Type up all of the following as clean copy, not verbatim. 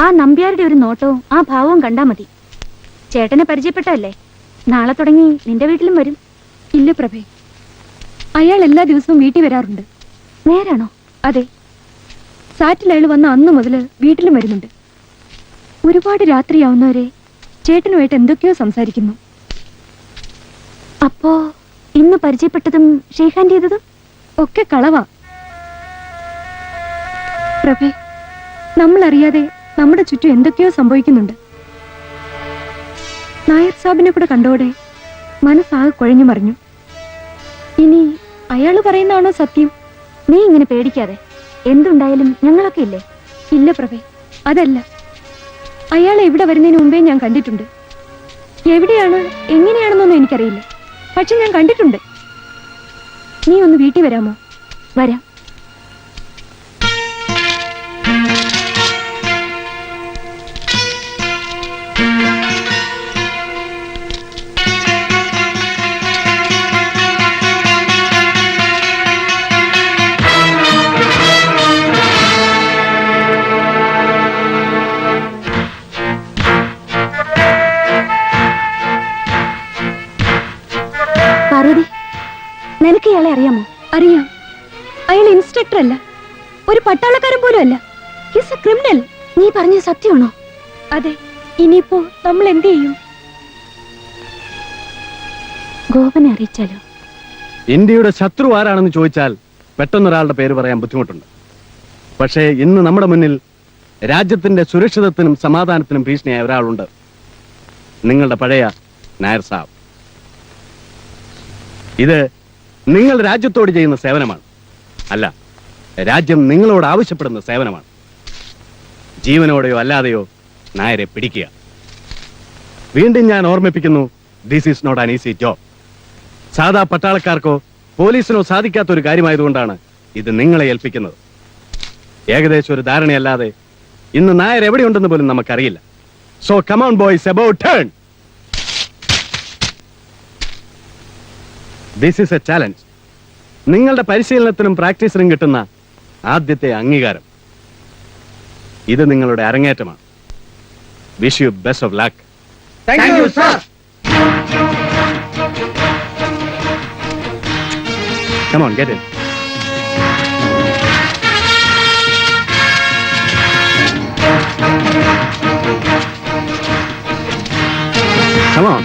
ആ നമ്പ്യാരുടെ ഒരു നോട്ടവും ആ ഭാവവും കണ്ടാ മതി. ചേട്ടനെ പരിചയപ്പെട്ടല്ലേ, നാളെ തുടങ്ങി നിന്റെ വീട്ടിലും വരും. ഇല്ല പ്രഭേ, അയാൾ എല്ലാ ദിവസവും വീട്ടിൽ വരാറുണ്ട്. നേരാണോ? അതെ, സാറ്റിൽ അയാൾ വന്ന അന്ന് മുതൽ വീട്ടിലും വരുന്നുണ്ട്. ഒരുപാട് രാത്രിയാവുന്നവരെ ചേട്ടനുമായിട്ട് എന്തൊക്കെയോ സംസാരിക്കുന്നു. അപ്പോ ഇന്ന് പരിചയപ്പെട്ടതും ഷെയ്ഖാൻ ചെയ്തതും ഒക്കെ കളവാ പ്രഭേ. നമ്മളറിയാതെ നമ്മുടെ ചുറ്റും എന്തൊക്കെയോ സംഭവിക്കുന്നുണ്ട്. നായർ സാബിനെ കൂടെ കണ്ടോടെ മനസ്സാകെ കുഴഞ്ഞു മറിഞ്ഞു. ഇനി അയാള് പറയുന്നതാണോ സത്യം? നീ ഇങ്ങനെ പേടിക്കാതെ, എന്തുണ്ടായാലും ഞങ്ങളൊക്കെ ഇല്ലേ? ഇല്ല പ്രഭേ, അതല്ല. അയാളെ ഇവിടെ വരുന്നതിന് മുമ്പേ ഞാൻ കണ്ടിട്ടുണ്ട്. എവിടെയാണ് എങ്ങനെയാണെന്നൊന്നും എനിക്കറിയില്ല, പക്ഷെ ഞാൻ കണ്ടിട്ടുണ്ട്. നീ ഒന്ന് വീട്ടിൽ വരാമോ? വരാം. പാർവതി, നിനക്ക് ഇയാളെ അറിയാമോ? അറിയാം. അയാൾ ഇൻസ്ട്രക്ടർ അല്ല, ഒരു പട്ടാളക്കാരൻ പോലും അല്ല. He's a criminal. നീ പറഞ്ഞ സത്യമാണോ? അതെ. ഇനിയിപ്പോ നമ്മൾ എന്ത് ചെയ്യും? ഗോപനെ അറിയിച്ചാലോ? ഇന്ത്യയുടെ ശത്രു ആരാണെന്ന് ചോദിച്ചാൽ പെട്ടെന്നൊരാളുടെ പേര് പറയാൻ ബുദ്ധിമുട്ടുണ്ട്. പക്ഷേ ഇന്ന് നമ്മുടെ മുന്നിൽ രാജ്യത്തിന്റെ സുരക്ഷിതത്വത്തിനും സമാധാനത്തിനും ഭീഷണിയായ ഒരാളുണ്ട്. നിങ്ങളുടെ പഴയ നായർ സാബ്. ഇത് നിങ്ങൾ രാജ്യത്തോട് ചെയ്യുന്ന സേവനമാണ്, അല്ല, രാജ്യം നിങ്ങളോട് ആവശ്യപ്പെടുന്ന സേവനമാണ്. ജീവനോടെയോ അല്ലാതെയോ നായരെ പിടിക്കുക. വീണ്ടും ഞാൻ ഓർമ്മിപ്പിക്കുന്നു, this is not an easy job. സാധാ പട്ടാളക്കാർക്കോ പോലീസിനോ സാധിക്കാത്ത ഒരു കാര്യമായതുകൊണ്ടാണ് ഇത് നിങ്ങളെ ഏൽപ്പിക്കുന്നത്. ഏകദേശം ഒരു ധാരണയല്ലാതെ ഇന്ന് നായർ എവിടെയുണ്ടെന്ന് പോലും നമുക്കറിയില്ല. So come on boys, about turn. This is a challenge. നിങ്ങളുടെ പരിശീലനത്തിനും പ്രാക്ടീസിനും കിട്ടുന്ന ആദ്യത്തെ അംഗീകാരം. ഇത് നിങ്ങളുടെ അരങ്ങേറ്റമാണ്. Wish you best of luck. Thank you sir. Come on, get in. Come on.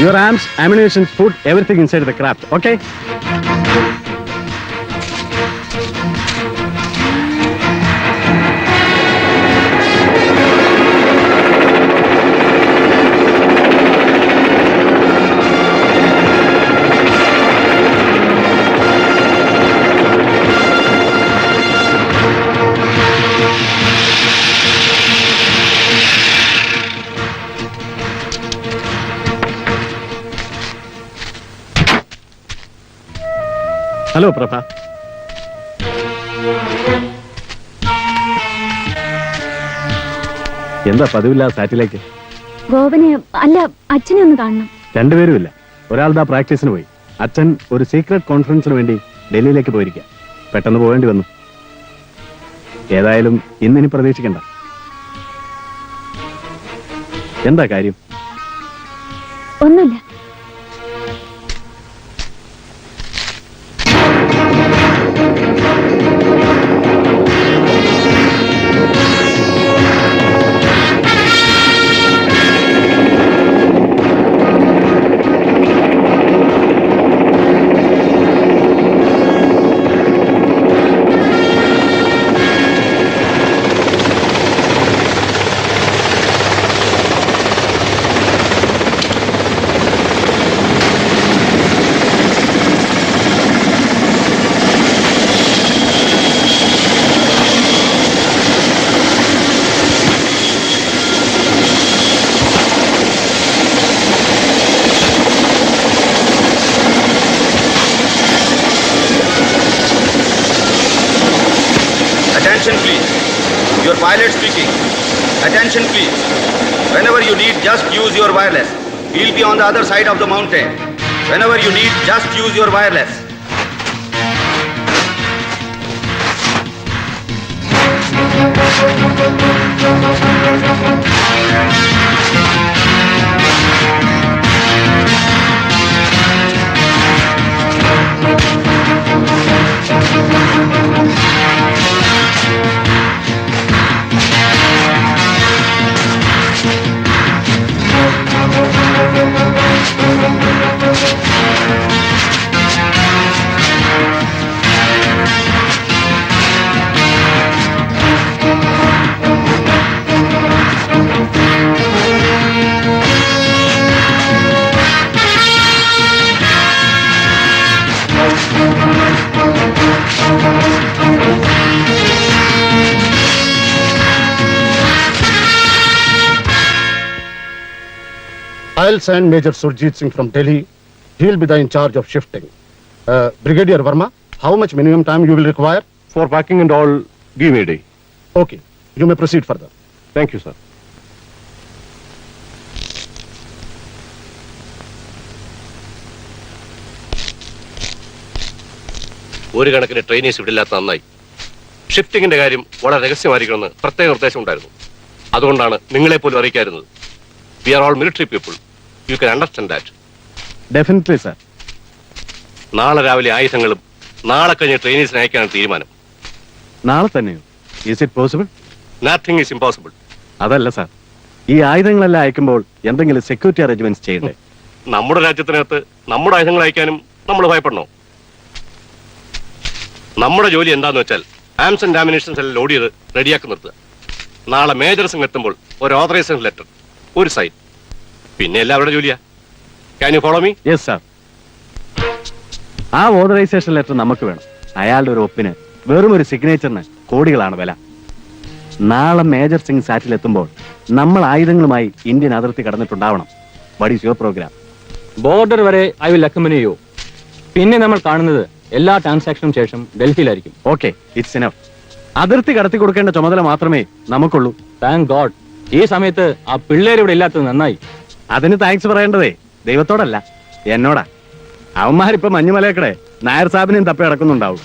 Your arms, ammunition, food, everything inside the craft, okay? Hello Prabha. എന്താ പതിവില്ല സാറ്റിലേക്ക്? ഗോപനെ അല്ല, അച്ഛനെ ഒന്ന് കാണണം. രണ്ടുപേരുമില്ല. ഒരാളുടെ പ്രാക്ടീസിന് പോയി. അച്ഛൻ ഒരു സീക്രട്ട് കോൺഫറൻസിന് വേണ്ടി ഡൽഹിയിലേക്ക് പോയിരിക്കുക. പെട്ടെന്ന് പോകേണ്ടി വന്നു. ഏതായാലും ഇന്നിനി പ്രതീക്ഷിക്കണ്ട. എന്താ കാര്യം? ഒന്നുമില്ല. Attention please. Your pilot speaking. Attention please. Whenever you need, just use your wireless. We'll be on the other side of the mountain. Whenever you need, just use your wireless. I'll send Major Surjit Singh from Delhi. He'll be in charge of shifting. Brigadier Verma, how much minimum time you will require? For packing and all, give me a day. Okay, you may proceed further. Thank you, sir. ഒരു കണക്കിന് trainees വിടില്ലാത്ത നന്നായി. ഷിഫ്റ്റിംഗിന്റെ കാര്യം വളരെ രഹസ്യമായിരിക്കണമെന്ന് പ്രത്യേക നിർദ്ദേശം ഉണ്ടായിരുന്നു. അതുകൊണ്ടാണ് നിങ്ങളെ പോലും അറിയിക്കായിരുന്നത്. We are all military people. You can understand that. Definitely sir. നാളെ രാവിലെ ആയുധങ്ങളും നാളെ കഴിഞ്ഞ് ട്രെയിനീസിന് അയക്കാനാണ് തീരുമാനം. നാളെ തന്നെയോ? Is it possible? Nothing is impossible. അതല്ല സാർ, ഈ ആയുധങ്ങളെല്ലാം അയക്കുമ്പോൾ എന്തെങ്കിലും സെക്യൂരിറ്റി അറേഞ്ച്മെന്റ്സ് ചെയ്യണ്ടേ? നമ്മുടെ രാജ്യത്തിനകത്ത് നമ്മുടെ ആയുധങ്ങൾ അയക്കാനും നമ്മൾ ഭയപ്പെടണോ? നമ്മുടെ ജോലി എന്താന്ന് വെച്ചാൽ ആംസ് ആൻഡ് ആമിനേഷൻസ് എല്ലാം ലോഡ് ചെയ്ത് റെഡിയാക്കി നിർത്തുക. നാളെ മേജർ സിംഗ് എത്തുമ്പോൾ ഒരു ഓതറൈസേഷൻ ലെറ്റർ, ഒരു സൈൻ, പിന്നെ എല്ലാവരുടെ ജോലിയാ. Can you follow me? Yes sir. ആ ഓതറൈസേഷൻ ലെറ്റർ നമുക്ക് വേണം. അയാളുടെ ഒരു ഒപ്പിന് വെറും ഒരു സിഗ്നേച്ചറിന് കോടികളാണ് വില. നാളെ മേജർ സിംഗ് സാറ്റിലെത്തുമ്പോൾ നമ്മൾ ആയുധങ്ങളുമായി ഇന്ത്യൻ അതിർത്തി കടന്നിട്ടുണ്ടാവണം. What is your program? Border വരെ ഐ വിൽ അക്കമ്പനി യു. പിന്നെ നമ്മൾ കാണുന്നത് എല്ലാ ട്രാൻസാക്ഷനും ശേഷം ഡൽഹിയിലായിരിക്കും. Okay, it's enough. അതിർത്തി കടത്തി കൊടുക്കേണ്ട ചുമതല മാത്രമേ നമുക്കുള്ളൂ. താങ്ക് ഗോഡ്, ഈ സമയത്ത് ആ പിള്ളേർ ഇവിടെ ഇല്ലാത്തത് നന്നായി. അതിന് താങ്ക്സ് പറയേണ്ടതേ ദൈവത്തോടല്ല, എന്നോടാ. അവന്മാരിപ്പോ മഞ്ഞുമലയക്കടെ നായർ സാബിനെയും തപ്പി നടക്കുന്നുണ്ടാവും.